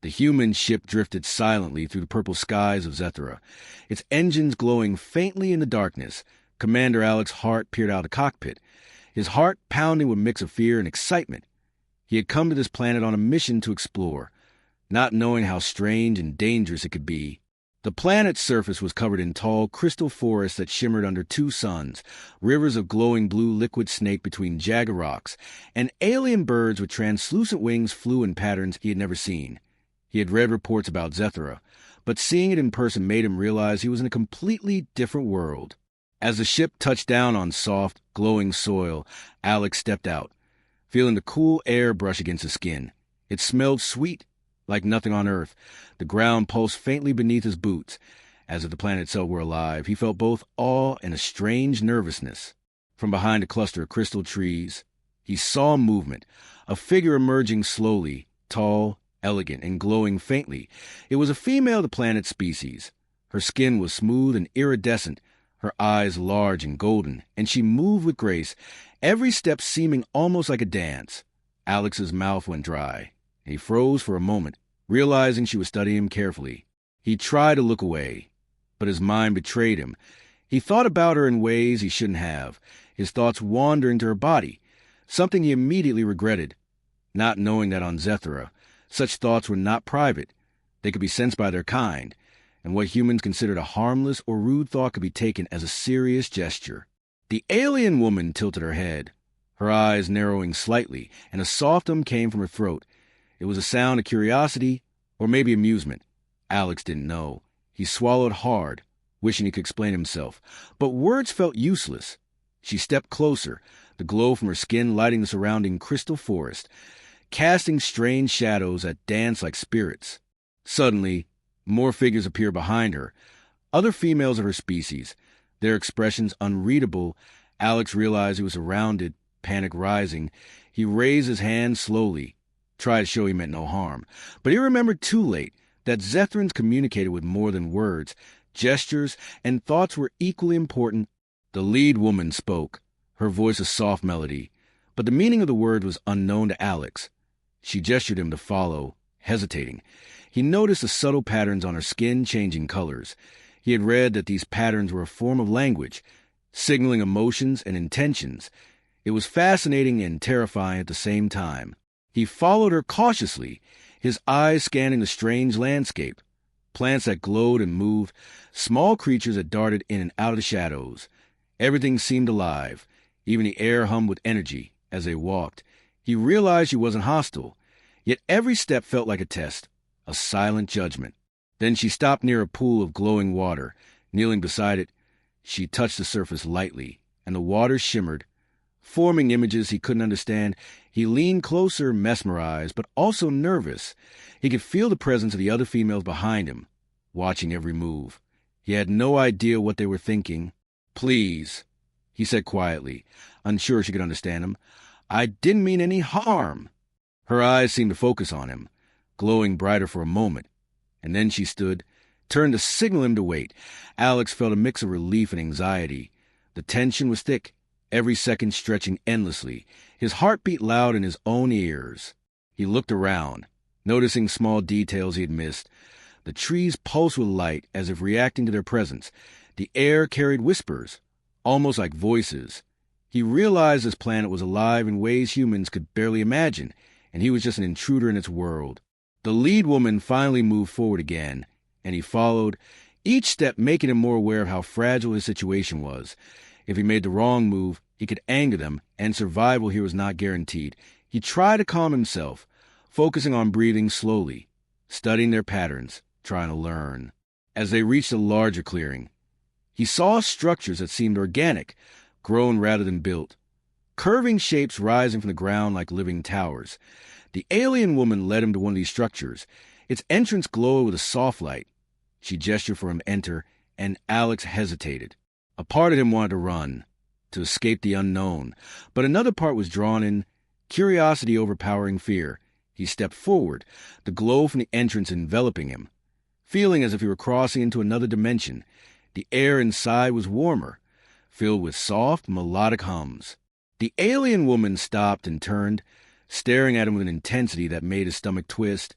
The human ship drifted silently through the purple skies of Zethra, its engines glowing faintly in the darkness. Commander Alex's heart peered out of the cockpit, his heart pounding with a mix of fear and excitement. He had come to this planet on a mission to explore, not knowing how strange and dangerous it could be. The planet's surface was covered in tall, crystal forests that shimmered under two suns, rivers of glowing blue liquid snake between jagged rocks, and alien birds with translucent wings flew in patterns he had never seen. He had read reports about Zethra, but seeing it in person made him realize he was in a completely different world. As the ship touched down on soft, glowing soil, Alex stepped out, feeling the cool air brush against his skin. It smelled sweet, like nothing on Earth. The ground pulsed faintly beneath his boots. As if the planet itself were alive, he felt both awe and a strange nervousness. From behind a cluster of crystal trees, he saw movement, a figure emerging slowly, tall, elegant, and glowing faintly. It was a female of the planet's species. Her skin was smooth and iridescent, her eyes large and golden, and she moved with grace, every step seeming almost like a dance. Alex's mouth went dry. He froze for a moment, realizing she was studying him carefully. He tried to look away, but his mind betrayed him. He thought about her in ways he shouldn't have. His thoughts wandered into her body, something he immediately regretted, not knowing that on Zethra, such thoughts were not private. They could be sensed by their kind, and what humans considered a harmless or rude thought could be taken as a serious gesture. The alien woman tilted her head, her eyes narrowing slightly, and a soft hum came from her throat. It was a sound of curiosity, or maybe amusement. Alex didn't know. He swallowed hard, wishing he could explain himself, but words felt useless. She stepped closer, the glow from her skin lighting the surrounding crystal forest, casting strange shadows that danced like spirits. Suddenly, more figures appeared behind her, other females of her species, their expressions unreadable. Alex realized he was surrounded, panic rising. He raised his hand slowly, tried to show he meant no harm, but he remembered too late that Zethrans communicated with more than words. Gestures and thoughts were equally important. The lead woman spoke, her voice a soft melody, but the meaning of the word was unknown to Alex. She gestured him to follow, hesitating. He noticed the subtle patterns on her skin changing colors. He had read that these patterns were a form of language, signaling emotions and intentions. It was fascinating and terrifying at the same time. He followed her cautiously, his eyes scanning the strange landscape. Plants that glowed and moved, small creatures that darted in and out of the shadows. Everything seemed alive. Even the air hummed with energy as they walked. He realized she wasn't hostile, yet every step felt like a test, a silent judgment. Then she stopped near a pool of glowing water. Kneeling beside it, she touched the surface lightly, and the water shimmered, forming images he couldn't understand. He leaned closer, mesmerized, but also nervous. He could feel the presence of the other females behind him, watching every move. He had no idea what they were thinking. "Please," he said quietly, unsure she could understand him. "I didn't mean any harm." Her eyes seemed to focus on him, glowing brighter for a moment, and then she stood, turned to signal him to wait. Alex felt a mix of relief and anxiety. The tension was thick, every second stretching endlessly, his heart beat loud in his own ears. He looked around, noticing small details he had missed. The trees pulsed with light as if reacting to their presence. The air carried whispers, almost like voices. He realized this planet was alive in ways humans could barely imagine, and he was just an intruder in its world. The lead woman finally moved forward again, and he followed, each step making him more aware of how fragile his situation was. If he made the wrong move, he could anger them, and survival here was not guaranteed. He tried to calm himself, focusing on breathing slowly, studying their patterns, trying to learn. As they reached a larger clearing, he saw structures that seemed organic, grown rather than built, curving shapes rising from the ground like living towers. The alien woman led him to one of these structures. Its entrance glowed with a soft light. She gestured for him to enter, and Alex hesitated. A part of him wanted to run, to escape the unknown, but another part was drawn in, curiosity overpowering fear. He stepped forward, the glow from the entrance enveloping him, feeling as if he were crossing into another dimension. The air inside was warmer, filled with soft, melodic hums. The alien woman stopped and turned, staring at him with an intensity that made his stomach twist.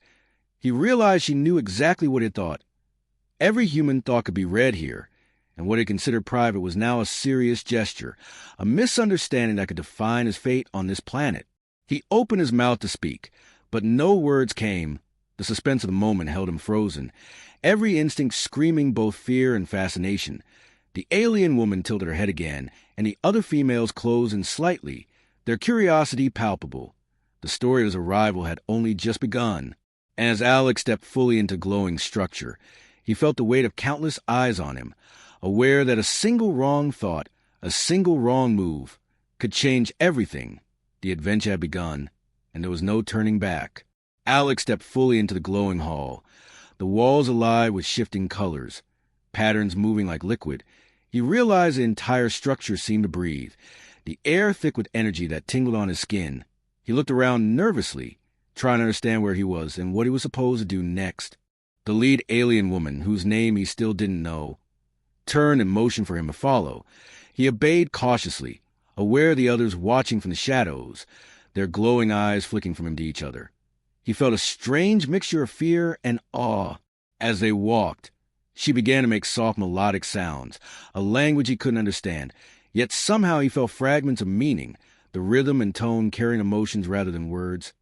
He realized she knew exactly what he thought. Every human thought could be read here, and what he considered private was now a serious gesture, a misunderstanding that could define his fate on this planet. He opened his mouth to speak, but no words came. The suspense of the moment held him frozen, every instinct screaming both fear and fascination. The alien woman tilted her head again, and the other females closed in slightly, their curiosity palpable. The story of his arrival had only just begun. And as Alex stepped fully into glowing structure, he felt the weight of countless eyes on him, aware that a single wrong thought, a single wrong move, could change everything. The adventure had begun, and there was no turning back. Alex stepped fully into the glowing hall, the walls alive with shifting colors, patterns moving like liquid. He realized the entire structure seemed to breathe, the air thick with energy that tingled on his skin. He looked around nervously, trying to understand where he was and what he was supposed to do next. The lead alien woman, whose name he still didn't know, turned and motioned for him to follow. He obeyed cautiously, aware of the others watching from the shadows, their glowing eyes flicking from him to each other. He felt a strange mixture of fear and awe. As they walked, she began to make soft melodic sounds, a language he couldn't understand, yet somehow he felt fragments of meaning, the rhythm and tone carrying emotions rather than words.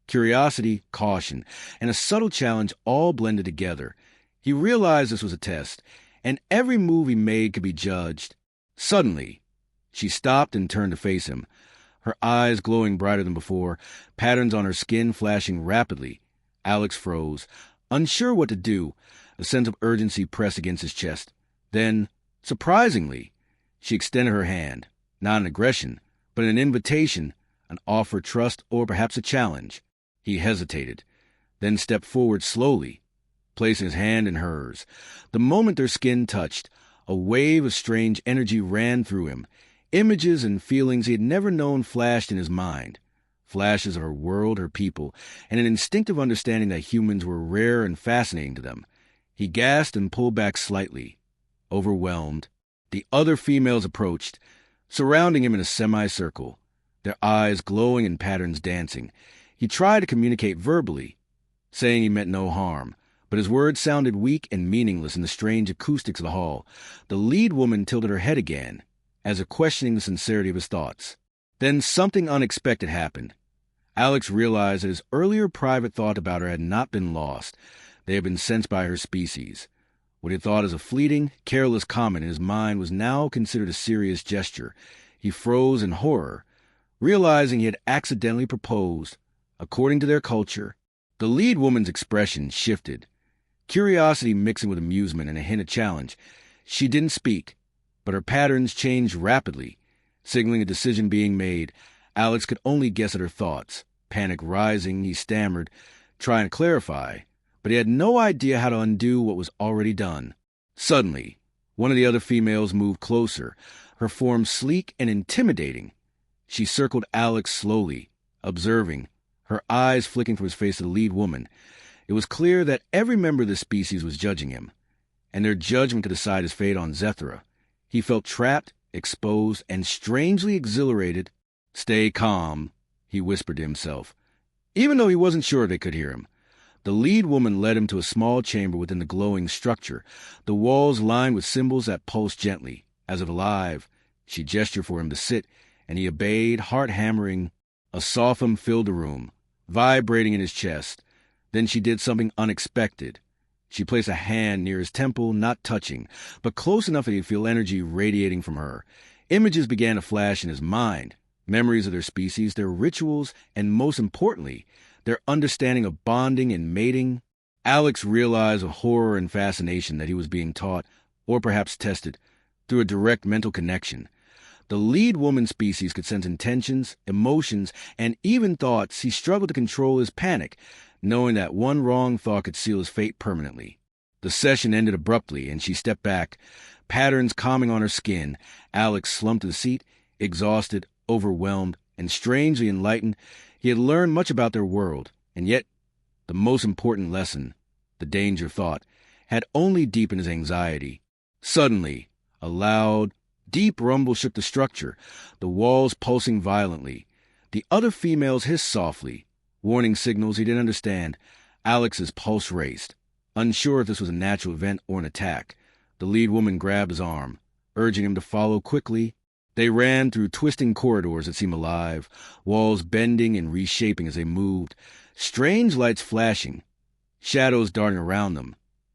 Curiosity, caution, and a subtle challenge all blended together. He realized this was a test, and every move he made could be judged. Suddenly, she stopped and turned to face him, her eyes glowing brighter than before, patterns on her skin flashing rapidly. Alex froze, unsure what to do. A sense of urgency pressed against his chest. Then, surprisingly, she extended her hand, not in aggression, but an invitation, an offer of trust, or perhaps a challenge. He hesitated, then stepped forward slowly, placing his hand in hers. The moment their skin touched, a wave of strange energy ran through him. Images and feelings he had never known flashed in his mind. Flashes of her world, her people, and an instinctive understanding that humans were rare and fascinating to them. He gasped and pulled back slightly, overwhelmed. The other females approached, surrounding him in a semicircle, their eyes glowing and patterns dancing. He tried to communicate verbally, saying he meant no harm, but his words sounded weak and meaningless in the strange acoustics of the hall. The lead woman tilted her head again, as if questioning the sincerity of his thoughts. Then something unexpected happened. Alex realized that his earlier private thought about her had not been lost. They had been sensed by her species. What he thought as a fleeting, careless comment in his mind was now considered a serious gesture. He froze in horror, realizing he had accidentally proposed. According to their culture, the lead woman's expression shifted, curiosity mixing with amusement and a hint of challenge. She didn't speak, but her patterns changed rapidly, signaling a decision being made. Alex could only guess at her thoughts. Panic rising, he stammered, trying to clarify, but he had no idea how to undo what was already done. Suddenly, one of the other females moved closer, her form sleek and intimidating. She circled Alex slowly, observing, her eyes flicking from his face to the lead woman. It was clear that every member of the species was judging him, and their judgment could decide his fate on Zethra. He felt trapped, exposed, and strangely exhilarated. "Stay calm," he whispered to himself, even though he wasn't sure they could hear him. The lead woman led him to a small chamber within the glowing structure, the walls lined with symbols that pulsed gently, as if alive. She gestured for him to sit, and he obeyed, heart hammering. A soft hum filled the room, vibrating in his chest. Then she did something unexpected. She placed a hand near his temple, not touching, but close enough that he'd feel energy radiating from her. Images began to flash in his mind, memories of their species, their rituals, and most importantly, their understanding of bonding and mating. Alex realized with horror and fascination that he was being taught, or perhaps tested, through a direct mental connection. The lead woman species could sense intentions, emotions, and even thoughts. He struggled to control his panic, knowing that one wrong thought could seal his fate permanently. The session ended abruptly, and she stepped back, patterns calming on her skin. Alex slumped to the seat, exhausted, overwhelmed, and strangely enlightened. He had learned much about their world, and yet the most important lesson, the danger thought, had only deepened his anxiety. Suddenly, a loud, deep rumble shook the structure, the walls pulsing violently. The other females hissed softly, warning signals he didn't understand. Alex's pulse raced. Unsure if this was a natural event or an attack, the lead woman grabbed his arm, urging him to follow quickly. They ran through twisting corridors that seemed alive, walls bending and reshaping as they moved, strange lights flashing, shadows darting around them.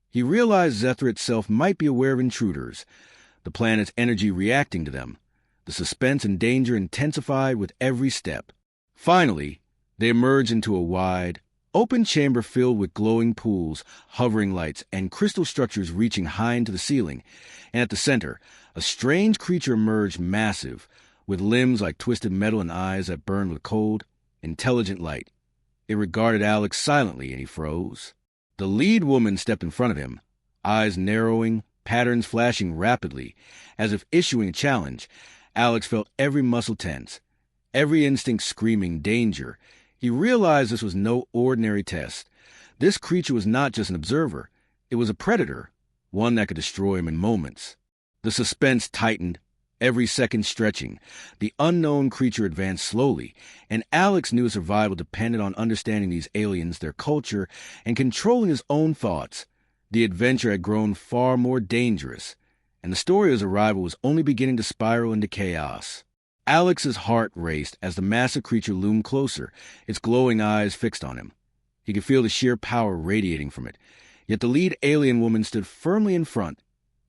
He realized Zethra itself might be aware of intruders, the planet's energy reacting to them. The suspense and danger intensified with every step. Finally, they emerged into a wide, open chamber filled with glowing pools, hovering lights, and crystal structures reaching high into the ceiling. And at the center, a strange creature emerged, massive, with limbs like twisted metal and eyes that burned with cold, intelligent light. It regarded Alex silently, and he froze. The lead woman stepped in front of him, eyes narrowing, patterns flashing rapidly, as if issuing a challenge. Alex felt every muscle tense, every instinct screaming danger. He realized this was no ordinary test. This creature was not just an observer. It was a predator, one that could destroy him in moments. The suspense tightened, every second stretching. The unknown creature advanced slowly, and Alex knew his survival depended on understanding these aliens, their culture, and controlling his own thoughts. The adventure had grown far more dangerous, and the story of his arrival was only beginning to spiral into chaos. Alex's heart raced as the massive creature loomed closer, its glowing eyes fixed on him. He could feel the sheer power radiating from it. Yet the lead alien woman stood firmly in front,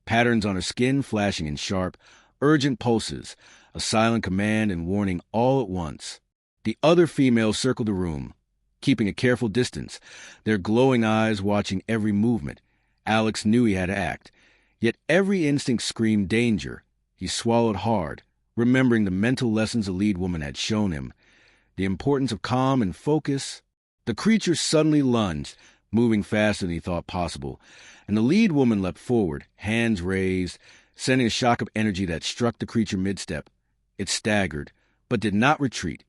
patterns on her skin flashing in sharp, urgent pulses, a silent command and warning all at once. The other females circled the room, keeping a careful distance, their glowing eyes watching every movement. Alex knew he had to act, yet every instinct screamed danger. He swallowed hard, remembering the mental lessons the lead woman had shown him, the importance of calm and focus. The creature suddenly lunged, moving faster than he thought possible, and the lead woman leapt forward, hands raised, sending a shock of energy that struck the creature mid-step. It staggered, but did not retreat.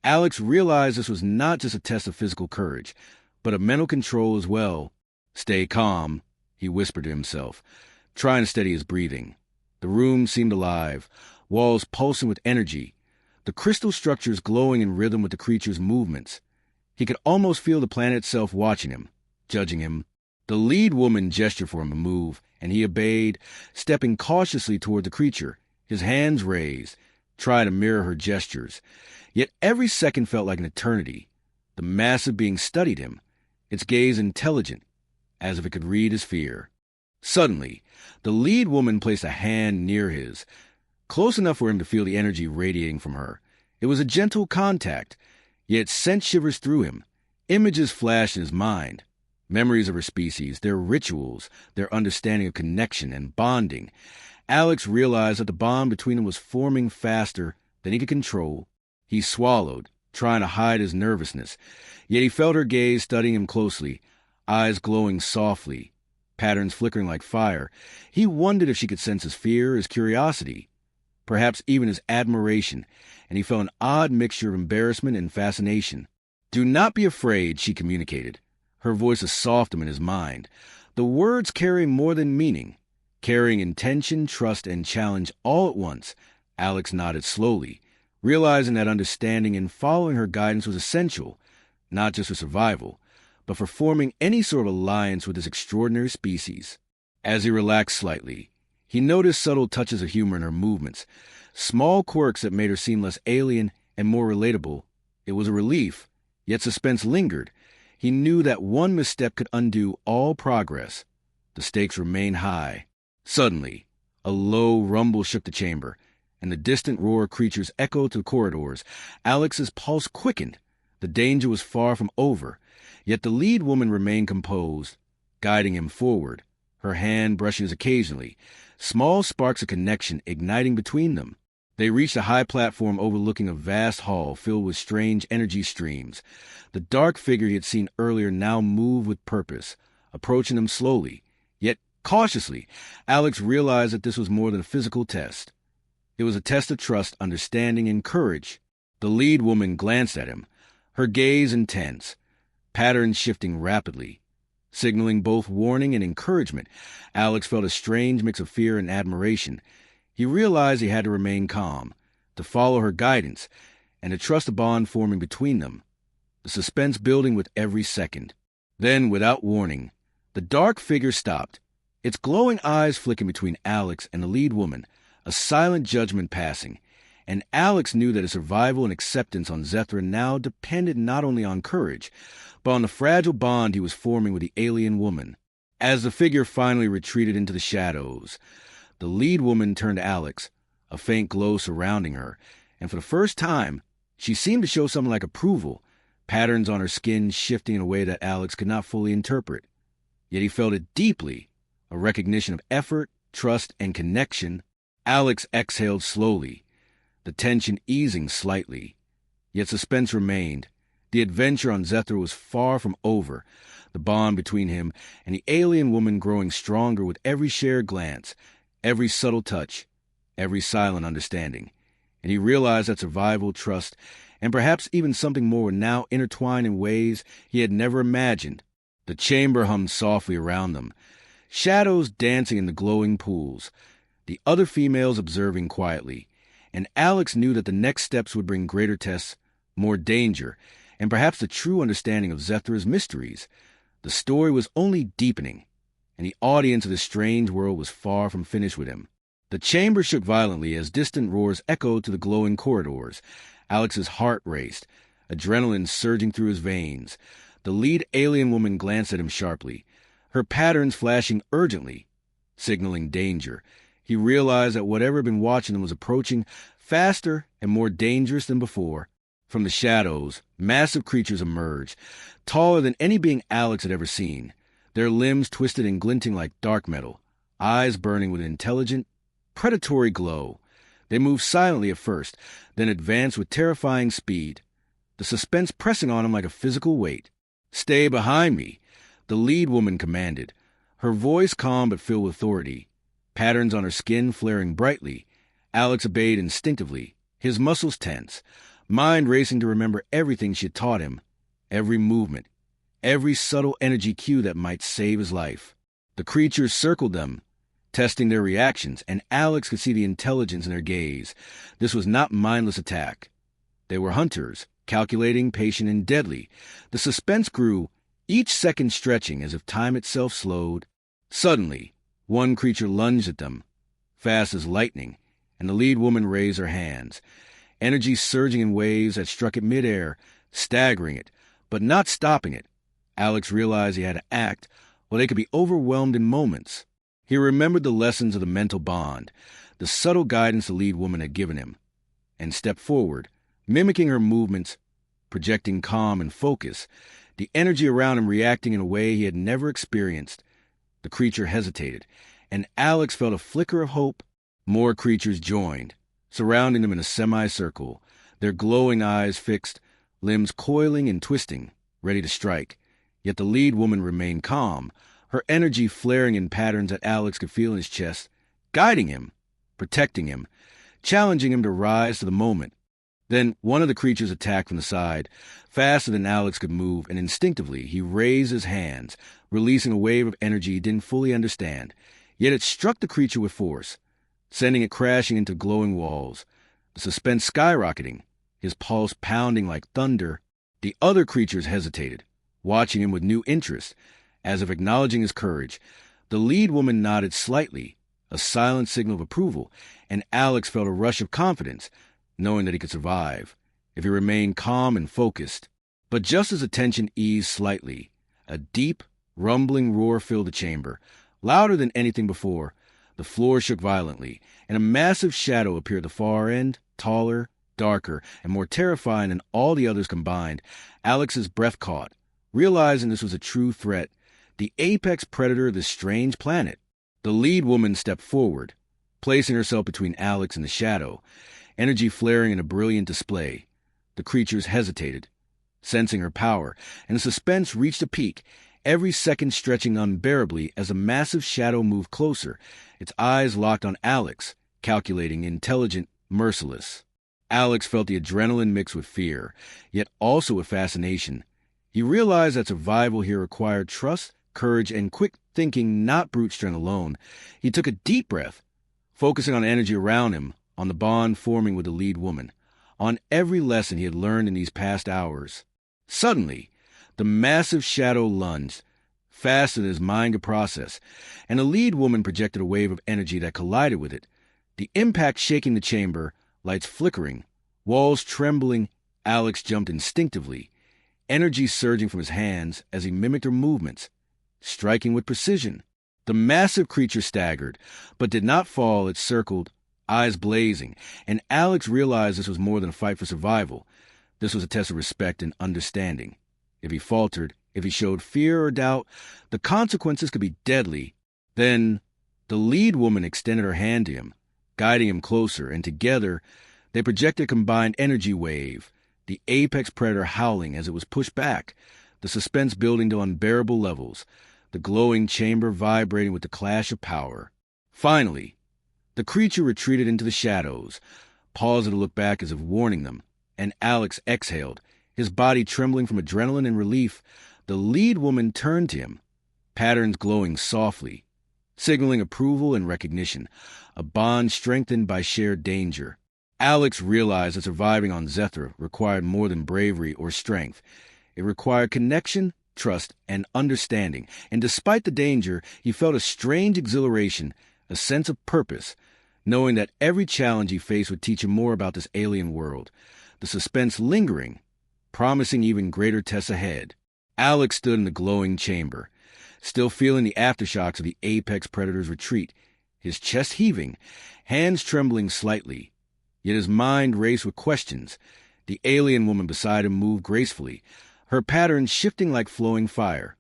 Alex realized this was not just a test of physical courage, but of mental control as well. "Stay calm," he whispered to himself, trying to steady his breathing. The room seemed alive, walls pulsing with energy, the crystal structures glowing in rhythm with the creature's movements. He could almost feel the planet itself watching him, judging him. The lead woman gestured for him to move, and he obeyed, stepping cautiously toward the creature, his hands raised, trying to mirror her gestures. Yet every second felt like an eternity. The massive being studied him, its gaze intelligent, as if it could read his fear. Suddenly, the lead woman placed a hand near his, close enough for him to feel the energy radiating from her. It was a gentle contact, yet it sent shivers through him. Images flashed in his mind, memories of her species, their rituals, their understanding of connection and bonding. Alex realized that the bond between them was forming faster than he could control. He swallowed, trying to hide his nervousness, yet he felt her gaze studying him closely, eyes glowing softly, patterns flickering like fire. He wondered if she could sense his fear, his curiosity, perhaps even his admiration, and he felt an odd mixture of embarrassment and fascination. "Do not be afraid," she communicated, her voice a soft in his mind, the words carrying more than meaning, carrying intention, trust, and challenge all at once. Alex nodded slowly, realizing that understanding and following her guidance was essential, not just for survival, but for forming any sort of alliance with this extraordinary species. As he relaxed slightly, he noticed subtle touches of humor in her movements, small quirks that made her seem less alien and more relatable. It was a relief, yet suspense lingered. He knew that one misstep could undo all progress. The stakes remained high. Suddenly, a low rumble shook the chamber, and the distant roar of creatures echoed to the corridors. Alex's pulse quickened. The danger was far from over, yet the lead woman remained composed, guiding him forward, her hand brushing his occasionally, small sparks of connection igniting between them. They reached a high platform overlooking a vast hall filled with strange energy streams. The dark figure he had seen earlier now moved with purpose, approaching them slowly, yet cautiously. Alex realized that this was more than a physical test. It was a test of trust, understanding, and courage. The lead woman glanced at him, her gaze intense, patterns shifting rapidly, signaling both warning and encouragement. Alex felt a strange mix of fear and admiration. He realized he had to remain calm, to follow her guidance, and to trust the bond forming between them, the suspense building with every second. Then, without warning, the dark figure stopped, its glowing eyes flicking between Alex and the lead woman, a silent judgment passing. And Alex knew that his survival and acceptance on Zethra now depended not only on courage, but on the fragile bond he was forming with the alien woman. As the figure finally retreated into the shadows, the lead woman turned to Alex, a faint glow surrounding her, and for the first time, she seemed to show something like approval, patterns on her skin shifting in a way that Alex could not fully interpret. Yet he felt it deeply, a recognition of effort, trust, and connection. Alex exhaled slowly, the tension easing slightly. Yet suspense remained. The adventure on Zethra was far from over, the bond between him and the alien woman growing stronger with every shared glance, every subtle touch, every silent understanding. And he realized that survival, trust, and perhaps even something more were now intertwined in ways he had never imagined. The chamber hummed softly around them, shadows dancing in the glowing pools, the other females observing quietly, and Alex knew that the next steps would bring greater tests, more danger, and perhaps the true understanding of Zethra's mysteries. The story was only deepening, and the audience of this strange world was far from finished with him. The chamber shook violently as distant roars echoed to the glowing corridors. Alex's heart raced, adrenaline surging through his veins. The lead alien woman glanced at him sharply, her patterns flashing urgently, signaling danger. He realized that whatever had been watching them was approaching, faster and more dangerous than before. From the shadows, massive creatures emerged, taller than any being Alex had ever seen, their limbs twisted and glinting like dark metal, eyes burning with an intelligent, predatory glow. They moved silently at first, then advanced with terrifying speed, the suspense pressing on him like a physical weight. "Stay behind me," the lead woman commanded, her voice calm but filled with authority, patterns on her skin flaring brightly. Alex obeyed instinctively, his muscles tense, mind racing to remember everything she had taught him, every movement, every subtle energy cue that might save his life. The creatures circled them, testing their reactions, and Alex could see the intelligence in their gaze. This was not mindless attack. They were hunters, calculating, patient, and deadly. The suspense grew, each second stretching as if time itself slowed. Suddenly, one creature lunged at them, fast as lightning, and the lead woman raised her hands, energy surging in waves that struck it midair, staggering it, but not stopping it. Alex realized he had to act, or they could be overwhelmed in moments. He remembered the lessons of the mental bond, the subtle guidance the lead woman had given him, and stepped forward, mimicking her movements, projecting calm and focus, the energy around him reacting in a way he had never experienced. The creature hesitated, and Alex felt a flicker of hope. More creatures joined, surrounding them in a semicircle, their glowing eyes fixed, limbs coiling and twisting, ready to strike. Yet the lead woman remained calm, her energy flaring in patterns that Alex could feel in his chest, guiding him, protecting him, challenging him to rise to the moment. Then one of the creatures attacked from the side, faster than Alex could move, and instinctively he raised his hands, releasing a wave of energy he didn't fully understand. Yet it struck the creature with force, sending it crashing into glowing walls, the suspense skyrocketing, his pulse pounding like thunder. The other creatures hesitated, watching him with new interest, as if acknowledging his courage. The lead woman nodded slightly, a silent signal of approval, and Alex felt a rush of confidence, knowing that he could survive, if he remained calm and focused. But just as the tension eased slightly, a deep, rumbling roar filled the chamber, louder than anything before. The floor shook violently, and a massive shadow appeared at the far end, taller, darker, and more terrifying than all the others combined. Alex's breath caught, realizing this was a true threat, the apex predator of this strange planet. The lead woman stepped forward, placing herself between Alex and the shadow, energy flaring in a brilliant display. The creatures hesitated, sensing her power, and the suspense reached a peak, every second stretching unbearably as a massive shadow moved closer, its eyes locked on Alex, calculating, intelligent, merciless. Alex felt the adrenaline mixed with fear, yet also with fascination. He realized that survival here required trust, courage, and quick thinking, not brute strength alone. He took a deep breath, focusing on energy around him, on the bond forming with the lead woman, on every lesson he had learned in these past hours. Suddenly, The massive shadow lunged, faster than his mind could process, and the lead woman projected a wave of energy that collided with it, the impact shaking the chamber, lights flickering, walls trembling. Alex jumped instinctively, energy surging from his hands as he mimicked her movements, striking with precision. The massive creature staggered, but did not fall. It circled, eyes blazing, and Alex realized this was more than a fight for survival. This was a test of respect and understanding. If he faltered, if he showed fear or doubt, the consequences could be deadly. Then the lead woman extended her hand to him, guiding him closer, and together they projected a combined energy wave, the apex predator howling as it was pushed back, the suspense building to unbearable levels, the glowing chamber vibrating with the clash of power. Finally, the creature retreated into the shadows, pausing to look back as if warning them, and Alex exhaled, his body trembling from adrenaline and relief. The lead woman turned to him, patterns glowing softly, signaling approval and recognition, a bond strengthened by shared danger. Alex realized that surviving on Zethra required more than bravery or strength. It required connection, trust, and understanding, and despite the danger, he felt a strange exhilaration, a sense of purpose, knowing that every challenge he faced would teach him more about this alien world, the suspense lingering, promising even greater tests ahead. Alex stood in the glowing chamber, still feeling the aftershocks of the apex predator's retreat, his chest heaving, hands trembling slightly. Yet his mind raced with questions. The alien woman beside him moved gracefully, her patterns shifting like flowing fire,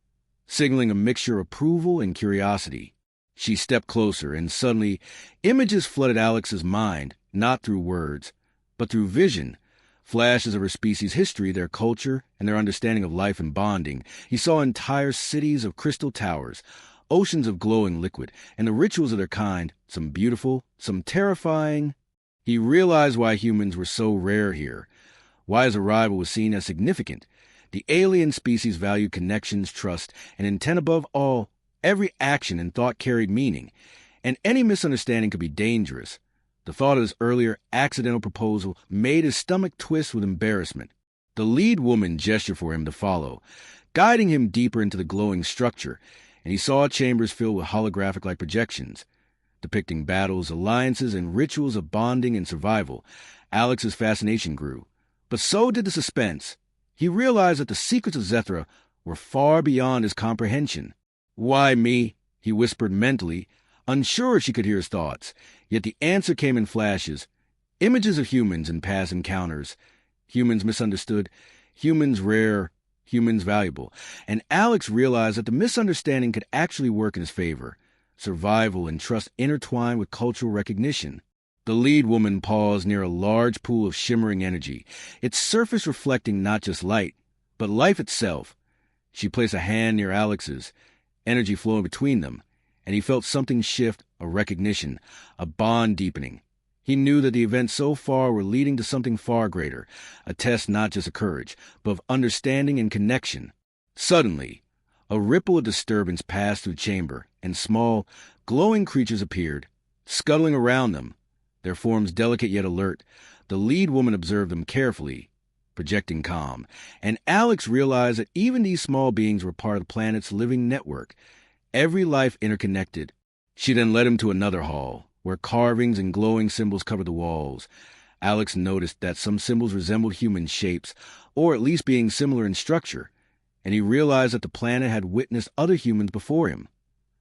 signaling a mixture of approval and curiosity. She stepped closer, and suddenly, images flooded Alex's mind, not through words, but through vision. Flashes of her species' history, their culture, and their understanding of life and bonding. He saw entire cities of crystal towers, oceans of glowing liquid, and the rituals of their kind, some beautiful, some terrifying. He realized why humans were so rare here, why his arrival was seen as significant. The alien species valued connections, trust, and intent above all. Every action and thought carried meaning, and any misunderstanding could be dangerous. The thought of his earlier accidental proposal made his stomach twist with embarrassment. The lead woman gestured for him to follow, guiding him deeper into the glowing structure, and he saw chambers filled with holographic-like projections, depicting battles, alliances, and rituals of bonding and survival. Alex's fascination grew, but so did the suspense. He realized that the secrets of Zethra were far beyond his comprehension. "Why me?" he whispered mentally, unsure she could hear his thoughts. Yet the answer came in flashes, images of humans in past encounters, humans misunderstood, humans rare, humans valuable. And Alex realized that the misunderstanding could actually work in his favor. Survival and trust intertwined with cultural recognition. The lead woman paused near a large pool of shimmering energy, its surface reflecting not just light, but life itself. She placed a hand near Alex's, energy flowing between them, and he felt something shift, a recognition, a bond deepening. He knew that the events so far were leading to something far greater, a test not just of courage, but of understanding and connection. Suddenly, a ripple of disturbance passed through the chamber, and small, glowing creatures appeared, scuttling around them, their forms delicate yet alert. The lead woman observed them carefully, projecting calm, and Alex realized that even these small beings were part of the planet's living network, every life interconnected. She then led him to another hall, where carvings and glowing symbols covered the walls. Alex noticed that some symbols resembled human shapes, or at least being similar in structure, and he realized that the planet had witnessed other humans before him.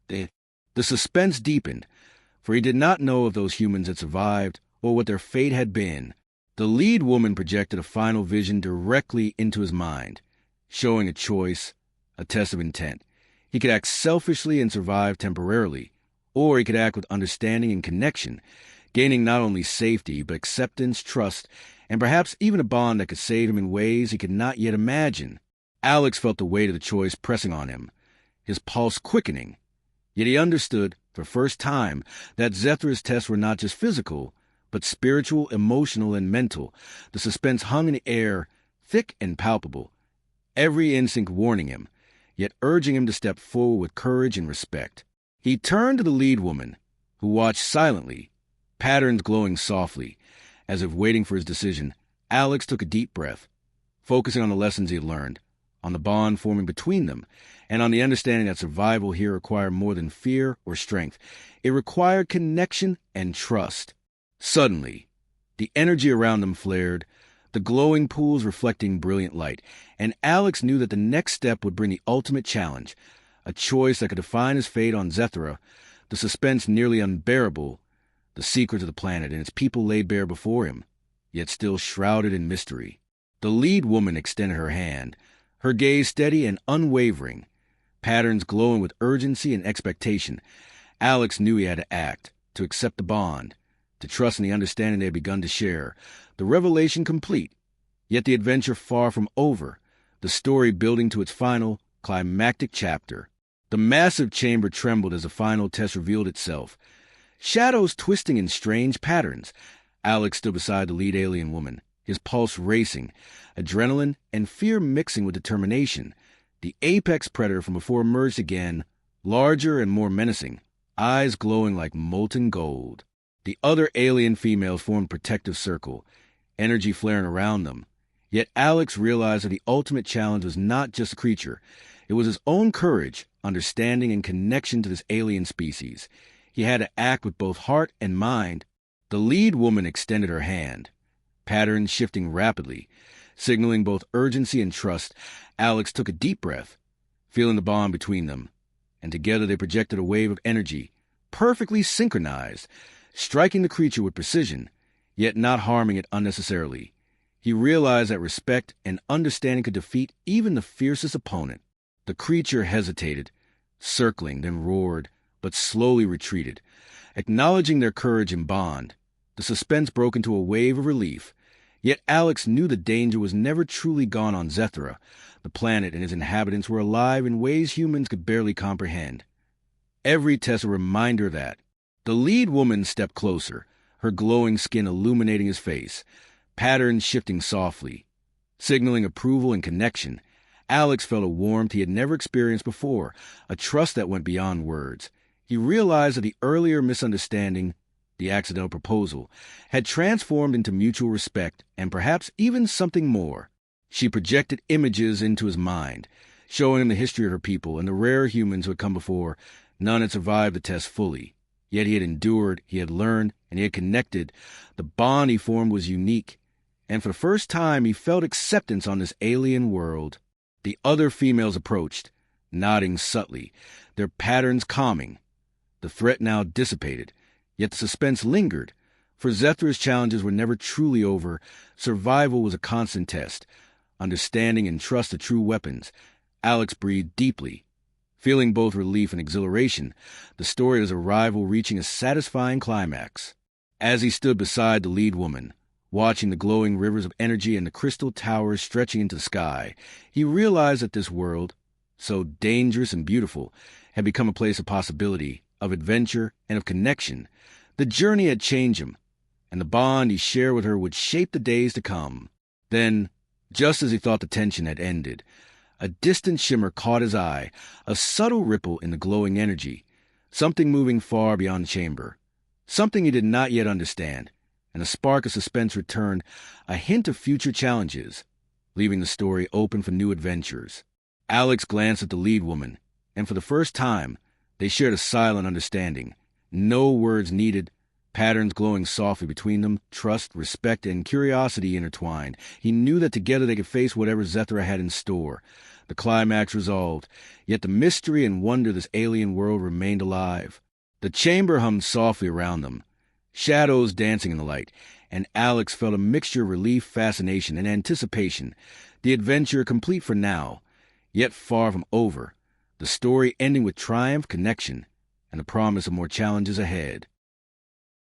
The suspense deepened, for he did not know if those humans had survived or what their fate had been. The lead woman projected a final vision directly into his mind, showing a choice, a test of intent. He could act selfishly and survive temporarily, or he could act with understanding and connection, gaining not only safety, but acceptance, trust, and perhaps even a bond that could save him in ways he could not yet imagine. Alex felt the weight of the choice pressing on him, his pulse quickening. Yet he understood, for the first time, that Zethra's tests were not just physical, but spiritual, emotional, and mental. The suspense hung in the air, thick and palpable, every instinct warning him, yet urging him to step forward with courage and respect. He turned to the lead woman, who watched silently, patterns glowing softly. As if waiting for his decision, Alex took a deep breath, focusing on the lessons he had learned, on the bond forming between them, and on the understanding that survival here required more than fear or strength. It required connection and trust. Suddenly, the energy around them flared, the glowing pools reflecting brilliant light, and Alex knew that the next step would bring the ultimate challenge, a choice that could define his fate on Zethra, the suspense nearly unbearable, the secrets of the planet and its people laid bare before him, yet still shrouded in mystery. The lead woman extended her hand, her gaze steady and unwavering, patterns glowing with urgency and expectation. Alex knew he had to act, to accept the bond, to trust in the understanding they had begun to share. The revelation complete, yet the adventure far from over, the story building to its final, climactic chapter. The massive chamber trembled as the final test revealed itself, shadows twisting in strange patterns. Alex stood beside the lead alien woman, his pulse racing, adrenaline and fear mixing with determination. The apex predator from before emerged again, larger and more menacing, eyes glowing like molten gold. The other alien females formed a protective circle, energy flaring around them. Yet Alex realized that the ultimate challenge was not just a creature. It was his own courage, understanding, and connection to this alien species. He had to act with both heart and mind. The lead woman extended her hand, patterns shifting rapidly, signaling both urgency and trust. Alex took a deep breath, feeling the bond between them, and together they projected a wave of energy, perfectly synchronized, striking the creature with precision, yet not harming it unnecessarily. He realized that respect and understanding could defeat even the fiercest opponent. The creature hesitated, circling, then roared, but slowly retreated, acknowledging their courage and bond. The suspense broke into a wave of relief, yet Alex knew the danger was never truly gone on Zethra. The planet and its inhabitants were alive in ways humans could barely comprehend. Every test a reminder of that. The lead woman stepped closer, her glowing skin illuminating his face, patterns shifting softly, signaling approval and connection. Alex felt a warmth he had never experienced before, a trust that went beyond words. He realized that the earlier misunderstanding, the accidental proposal, had transformed into mutual respect and perhaps even something more. She projected images into his mind, showing him the history of her people and the rare humans who had come before. None had survived the test fully. Yet he had endured, he had learned, and he had connected. The bond he formed was unique, and for the first time he felt acceptance on this alien world. The other females approached, nodding subtly, their patterns calming. The threat now dissipated, yet the suspense lingered. For Zethra's challenges were never truly over. Survival was a constant test. Understanding and trust the true weapons. Alex breathed deeply, feeling both relief and exhilaration, the story of his arrival reaching a satisfying climax. As he stood beside the lead woman, watching the glowing rivers of energy and the crystal towers stretching into the sky, he realized that this world, so dangerous and beautiful, had become a place of possibility, of adventure, and of connection. The journey had changed him, and the bond he shared with her would shape the days to come. Then, just as he thought the tension had ended, a distant shimmer caught his eye, a subtle ripple in the glowing energy, something moving far beyond the chamber, something he did not yet understand, and a spark of suspense returned, a hint of future challenges, leaving the story open for new adventures. Alex glanced at the lead woman, and for the first time, they shared a silent understanding. No words needed, patterns glowing softly between them, trust, respect, and curiosity intertwined. He knew that together they could face whatever Zethra had in store. The climax resolved, yet the mystery and wonder of this alien world remained alive. The chamber hummed softly around them, shadows dancing in the light, and Alex felt a mixture of relief, fascination, and anticipation. The adventure complete for now, yet far from over. The story ending with triumph, connection, and the promise of more challenges ahead.